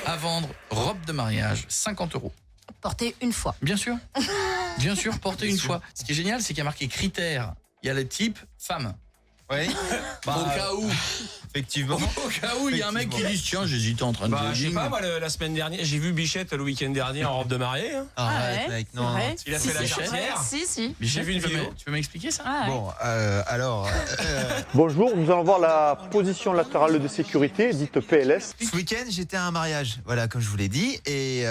à vendre, robe de mariage, 50 €. Porter une fois. Bien sûr, porter une fois. Ce qui est génial, c'est qu'il y a marqué critères. Il y a le type femme. Oui. Au cas où. Effectivement. Au cas où il y a un mec qui dit tiens, j'hésitais en train de Je sais jogging. pas, moi, la semaine dernière, j'ai vu Bichette le week-end dernier en robe de mariée. Hein. Arrête, ouais, mec, c'est non. vrai. Il a fait la Bichette. chartière. Si. Michel, J'ai vu une tu peux vidéo. tu peux m'expliquer ça? Ah, ouais. Bon, alors, Bonjour, nous allons voir la position latérale de sécurité, dite PLS. ce week-end, j'étais à un mariage, voilà, comme je vous l'ai dit, et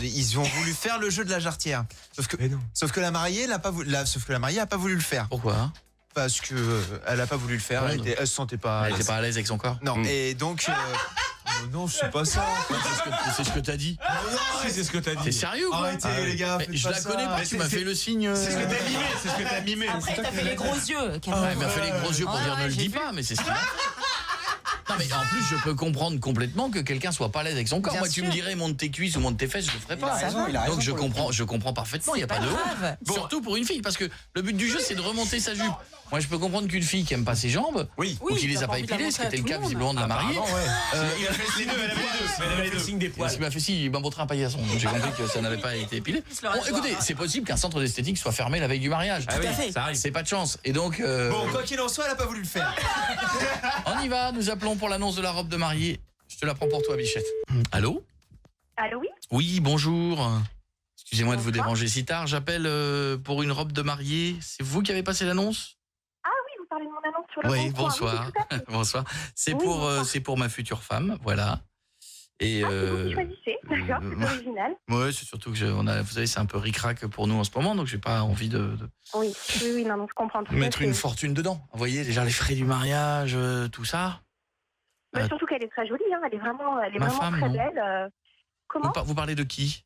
ils ont voulu faire le jeu de la jarretière. Sauf que la mariée n'a pas voulu, a pas voulu le faire. Pourquoi? Parce que elle a pas voulu le faire, elle se sentait pas. Elle était pas à l'aise avec son corps? Non, et donc. Non, je sais pas ça. C'est ce que t'as dit. Si, c'est ce que t'as T'es dit. sérieux ou quoi? Arrêtez, les gars. Mais faites je pas la ça. connais pas, Mais tu m'as fait le signe. C'est ce que t'as mimé, c'est ce que t'as mimé. Après, t'as fait les gros yeux. Ouais, il m'a fait les gros yeux pour Ouais, dire ne le j'ai dis vu. pas, mais c'est ce qu'il m'a fait. Non mais en plus je peux comprendre complètement que quelqu'un soit pas à l'aise avec son corps. Bien Moi tu sûr. me dirais monte tes cuisses ou monte tes fesses, je le ferais pas. Donc je comprends parfaitement, il y a pas de grave. honte. Surtout pour une fille parce que le but du jeu c'est de remonter sa jupe. Moi je peux comprendre qu'une fille qui aime pas ses jambes Oui. ou qui les t'as a pas pas envie de la épilées, ce qui montrer était le à cas tout le visiblement de la mariée. Apparemment, ouais. Il a fait les deux, elle avait les deux. Elle avait le signe des Et poils. ce qui m'a fait si il m'a montré un paillasson. Donc j'ai compris que ça n'avait pas été épilé. Plus le Bon rasoir. écoutez, c'est possible qu'un centre d'esthétique soit fermé la veille du mariage. Ah oui, à fait. ça arrive. C'est pas de chance. Et donc Bon, quoi qu'il en soit, elle a pas voulu le faire. on y va, nous appelons pour l'annonce de la robe de mariée. Je te la prends pour toi, Bichette. Allô? Allô, oui. Oui, bonjour. Excusez-moi de vous Bonsoir. déranger si tard. J'appelle pour une robe de mariée. C'est vous qui avez passé l'annonce? Ah oui, vous parlez de mon annonce sur le Oui, Bon Coin. bonsoir. Oui, tout à fait. Bonsoir. C'est Oui, bonsoir. c'est pour ma future femme, voilà. Et Ah, c'est vous qui choisissez. D'accord, c'est original. ouais, c'est surtout que vous savez, c'est un peu ric-rac pour nous en ce moment, donc j'ai pas envie de Oui, non, je comprends tout à mettre fait. une fortune dedans. Vous voyez, déjà les frais du mariage, tout ça. Mais surtout qu'elle est très jolie, hein. Elle est vraiment Ma vraiment femme, très non. belle. Comment Vous parlez de qui?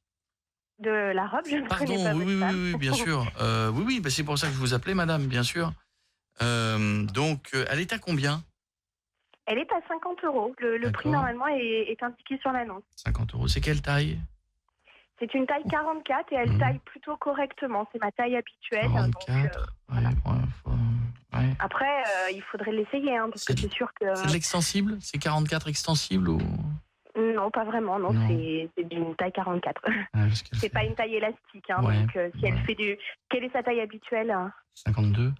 De la robe, je ne Pardon, connais pas oui, votre femme. oui, bien sûr. Oui, bah, c'est pour ça que je vous appelais, madame, bien sûr. Donc, elle est à combien? Elle est à 50 €. Le prix, D'accord. normalement, est indiqué sur l'annonce. 50 €. C'est quelle taille? C'est une taille 44 et elle Mhm. taille plutôt correctement. C'est ma taille habituelle. Donc, 44. voilà. Ouais. après, il faudrait l'essayer, hein, parce que c'est sûr que... C'est de l'extensible? C'est 44 extensible ou... Non, pas vraiment. Non, Non. c'est d'une taille 44. Parce qu'elle C'est fait pas une taille élastique, hein, Ouais, donc si elle ouais. fait du... Quelle est sa taille habituelle? 52.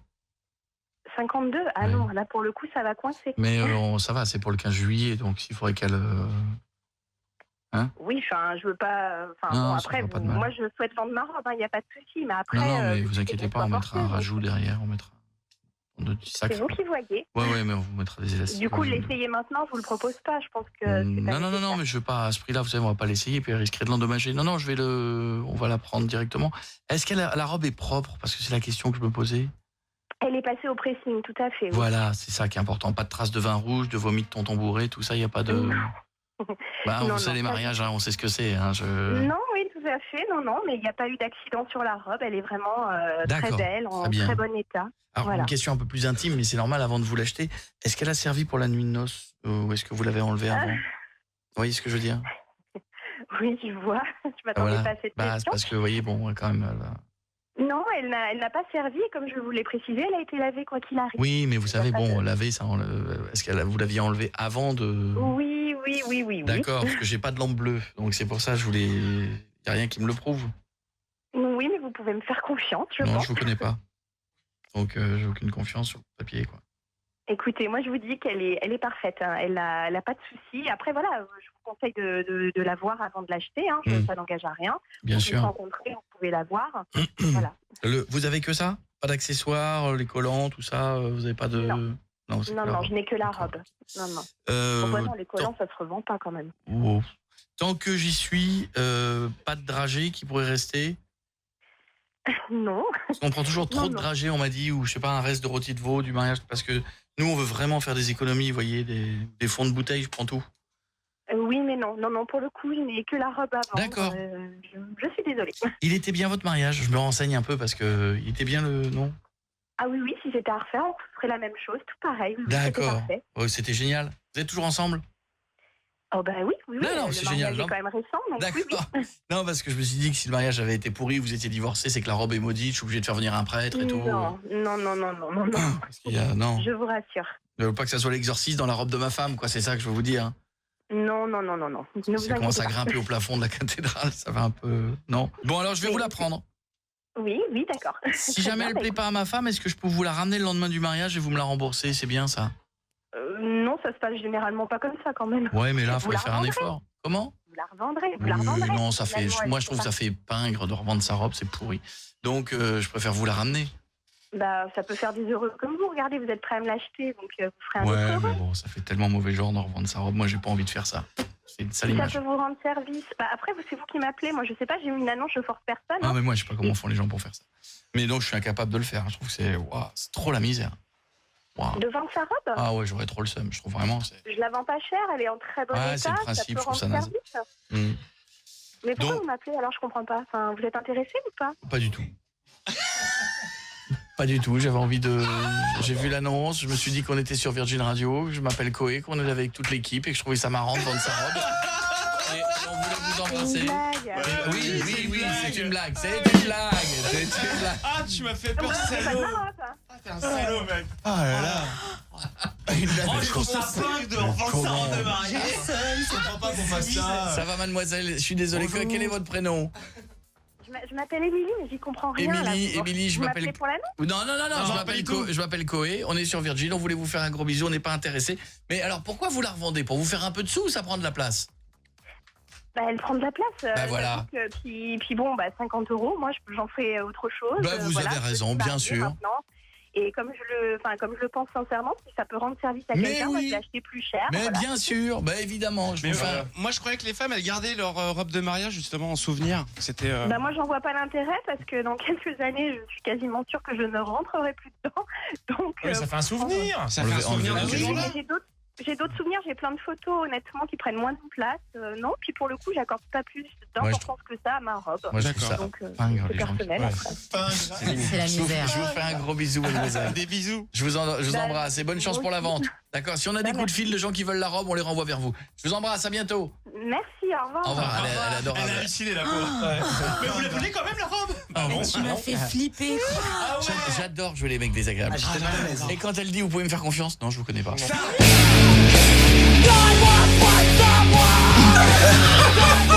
52? Ah Ouais. non, là pour le coup ça va coincer. Mais ça va, c'est pour le 15 juillet, donc il faudrait qu'elle... Oui, enfin je veux pas... Enfin Non, bon, ça après, fera pas de mal. moi je souhaite vendre ma robe, il n'y a pas de souci, mais après... Non, mais je vous sais inquiétez qu'elle pas, on soit mettra un portée, rajout donc, derrière, on mettra un petit sac. C'est vous qui voyez. Ouais, mais on vous mettra des élastiques. Du coup, Ouais, l'essayer maintenant, je vous le propose pas, je pense que... c'est pas Non, nécessaire. mais je veux pas à ce prix-là, vous savez, on va pas l'essayer, puis elle risquerait de l'endommager. Non, on va la prendre directement. Est-ce que la robe est propre? Parce que c'est la question que je me posais. Elle est passée au pressing, tout à fait. Oui. Voilà, c'est ça qui est important. Pas de traces de vin rouge, de vomi de tonton bourré, tout ça, il n'y a pas de... Bah, Non, on sait non, les pas mariages, hein, on sait ce que c'est. Hein, Non, oui, tout à fait, non, mais il n'y a pas eu d'accident sur la robe, elle est vraiment très D'accord, belle, en très bien. très bon état. Alors, Voilà. une question un peu plus intime, mais c'est normal avant de vous l'acheter. Est-ce qu'elle a servi pour la nuit de noces ou est-ce que vous l'avez enlevée avant? Vous voyez ce que je veux dire? Oui, je vois, je m'attendais Voilà. pas à cette Bah, c'est question. parce que, vous voyez, bon, quand même... Non, elle n'a pas servi, comme je vous l'ai précisé, elle a été lavée quoi qu'il arrive. Oui, mais vous savez, pas bon, de- laver, ça, est-ce que vous l'aviez enlevé avant de... Oui. D'accord, parce que j'ai pas de lampe bleue, donc c'est pour ça que je voulais... Il n'y a rien qui me le prouve. Oui, mais vous pouvez me faire confiance, je Non, pense. je vous connais pas. Donc, j'ai aucune confiance sur le papier, quoi. Écoutez, moi je vous dis qu'elle est parfaite, hein. Elle a pas de souci. Après voilà, je vous conseille de la voir avant de l'acheter, hein. Ça n'engage à rien. Bien Vous sûr. vous rencontrez, vous pouvez la voir. Voilà. Vous avez que ça? Pas d'accessoires, les collants, tout ça? Vous avez pas de... Non. c'est que Non, la non, robe. je n'ai que la D'accord. robe. Non. Euh, Donc, vraiment, les collants, tant- ça se revend pas quand même. Wow. Tant que j'y suis, pas de dragée qui pourrait rester? Non. Parce qu'on prend toujours trop Non, de non. dragées, on m'a dit, ou je sais pas, un reste de rôti de veau, du mariage, parce que nous, on veut vraiment faire des économies, vous voyez, des fonds de bouteille, je prends tout. Oui, mais non, pour le coup, je n'ai que la robe à vendre. D'accord. Je suis désolée. Il était bien votre mariage? Je me renseigne un peu parce que il était bien non? Ah oui, si c'était à refaire, on ferait la même chose, tout pareil. Oui, c'était D'accord. parfait. Oh, c'était génial. Vous êtes toujours ensemble? Oh bah oui. Non, le c'est mariage génial, est non. quand même récent, donc oui. D'accord. Non, parce que je me suis dit que si le mariage avait été pourri, vous étiez divorcé, c'est que la robe est maudite, je suis obligé de faire venir un prêtre et tout. Non. Parce qu'il y a, non. Je vous rassure. Je veux pas que ça soit l'exorciste dans la robe de ma femme, quoi, c'est ça que je veux vous dire. Non. Ne vous Ça commence inquiétez à pas. grimper au plafond de la cathédrale, ça va un peu... Non. Bon, alors je vais vous la prendre. Oui, d'accord. Si Très jamais bien, elle plaît pas à ma femme, est-ce que je peux vous la ramener le lendemain du mariage et vous me la rembourser? C'est bien ça? Non, ça se passe généralement pas comme ça quand même. Ouais, mais là, il Vous faudrait la faire un revendrez. effort. Comment? Vous la revendrez, Oui, non, ça fait. Finalement, Moi, elle je trouve que fait ça fait pingre de revendre sa robe, c'est pourri. Donc, je préfère vous la ramener. Bah, ça peut faire des heureux comme vous. Regardez, vous êtes prêt à me l'acheter, donc vous ferez un Ouais, autre mais heureux. bon, ça fait tellement mauvais genre de revendre sa robe. Moi, j'ai pas envie de faire ça. C'est une sale Si ça image. peut vous rendre service. Bah, après, c'est vous qui m'appelez. Moi, je sais pas, j'ai mis une annonce, je force personne. Ah, hein. mais moi, je sais pas comment font les gens pour faire ça. Mais donc, je suis incapable de le faire. Je trouve que c'est trop la misère. Waouh. De vendre sa robe, Ah ouais, j'aurais trop le seum. Je trouve vraiment. je la vends pas cher, elle est en très bon Ouais, état. c'est le principe, ça peut je trouve rendre ça naze. service. Hmm. Mais pourquoi Donc- vous m'appelez alors? Je comprends pas. Enfin, vous êtes intéressé ou pas? Pas du tout. Pas du tout, j'avais envie de... J'ai vu l'annonce, je me suis dit qu'on était sur Virgin Radio, je m'appelle Koé, qu'on est avec toute l'équipe et que je trouvais ça marrant de vendre sa robe. Et on voulait vous C'est une embrasser. blague. Oui, c'est une blague, c'est une blague, c'est une blague. Ah, tu m'as fait peur, C'est pas de salaud. ma robe, hein. T'es un salaud, mec. Ah là là. Une blague. Oh, je trouve ça dingue de revendre sa robe de mariage. Je comprends pas qu'on fasse ça. Ça va mademoiselle, je suis désolé, Bonjour. quel est votre prénom? Je m'appelle Émilie, mais j'y comprends rien. Émilie, je Vous m'appelle... m'appelez pour l'annonce? Non, Non, pas du tout. je m'appelle Koé, on est sur Virgin, on voulait vous faire un gros bisou, on n'est pas intéressé. Mais alors pourquoi vous la revendez? Pour vous faire un peu de sous ou ça prend de la place? Bah, elle prend de la place. Bah, voilà. j'avoue que- puis bon, bah, 50 €, moi j'en fais autre chose. Bah, vous avez raison, je peux bien le sûr. faire maintenant. Et comme je le pense sincèrement, si ça peut rendre service à Mais quelqu'un, moi oui. je vais acheter plus cher. Mais voilà. bien sûr, bah évidemment, je Mais vous fais un- moi, je croyais que les femmes, elles gardaient leur robe de mariage justement en souvenir. C'était. Bah, moi j'en vois pas l'intérêt parce que dans quelques années, je suis quasiment sûre que je ne rentrerai plus dedans. Donc, Ça fait un souvenir. Ça On fait un le- on le souvenir verra de ce jamais. jour-là. j'ai d'autres souvenirs, j'ai plein de photos honnêtement qui prennent moins de place. Non, puis pour le coup, j'accorde pas plus d'importance que ça à ma robe. Moi, je trouve ça Donc pingre, c'est les gens. personnel. Ouais. après. C'est la Je vous misère. fais un gros bisou, mademoiselle. Des bisous. Je vous Bah, embrasse et bonne chance pour la vente. D'accord, si on a des Bah, coups de fil de gens qui veulent la robe, on les renvoie vers vous. Je vous embrasse, à bientôt. Merci, au revoir. Au revoir, elle est Elle a adorable. halluciné la pauvre. Mais vous la voulez quand même la robe? Ah bon, Tu m'as fait flipper. J'adore jouer les mecs désagréables. Et quand elle dit vous pouvez me faire confiance, non, je vous connais pas. God, what, someone